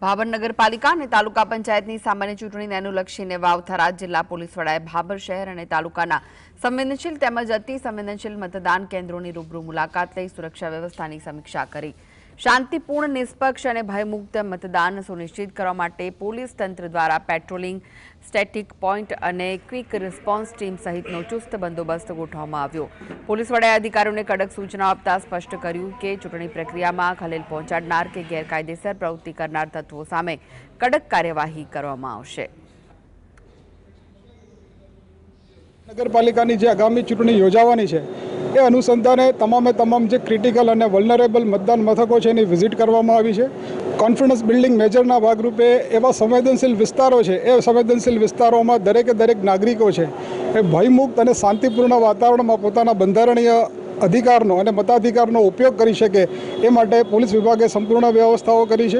ભાભર નગરપાલિકા અને તાલુકા પંચાયતની સામાન્ય ચૂંટણીને અનુલક્ષીને વાવથરા જિલ્લા પોલીસ વડાએ ભાભર શહેર અને તાલુકાના સંવેદનશીલ તેમજ અતિ સંવેદનશીલ મતદાન કેન્દ્રોની રૂબરૂ મુલાકાત લઈ સુરક્ષા વ્યવસ્થાની સમીક્ષા કરી। શાંતિપૂર્ણ, નિષ્પક્ષ અને ભયમુક્ત મતદાન સુનિશ્ચિત કરવા માટે પોલીસ તંત્ર દ્વારા પેટ્રોલિંગ, સ્ટેટિક પોઈન્ટ અને ક્વિક રિસ્પોન્સ ટીમ સહિતનો ચુસ્ત બંદોબસ્ત ગોઠવવામાં આવ્યો। પોલીસ વડાએ અધિકારીઓને કડક સૂચનાઓ આપતા સ્પષ્ટ કર્યું કે ચૂંટણી પ્રક્રિયામાં ખલેલ પહોંચાડનાર કે ગેરકાયદેસર પ્રવૃત્તિ કરનાર તત્વો સામે કડક કાર્યવાહી કરવામાં આવશે। નગરપાલિકાની જે આગામી ચૂંટણી યોજાવાની છે એ અનુસંધાને તમામ જે ક્રિટિકલ અને વલ્નરેબલ મતદાન મથકો છે એની વિઝિટ કરવામાં આવી છે। કોન્ફિડન્સ બિલ્ડિંગ મેજરના ભાગરૂપે એવા સંવેદનશીલ વિસ્તારો છે એ સંવેદનશીલ વિસ્તારોમાં દરેક નાગરિકો છે એ ભયમુક્ત અને શાંતિપૂર્ણ વાતાવરણમાં પોતાના બંધારણીય અધિકારનો અને મતાધિકારનો ઉપયોગ કરી શકે એ માટે પોલીસ વિભાગે સંપૂર્ણ વ્યવસ્થાઓ કરી છે।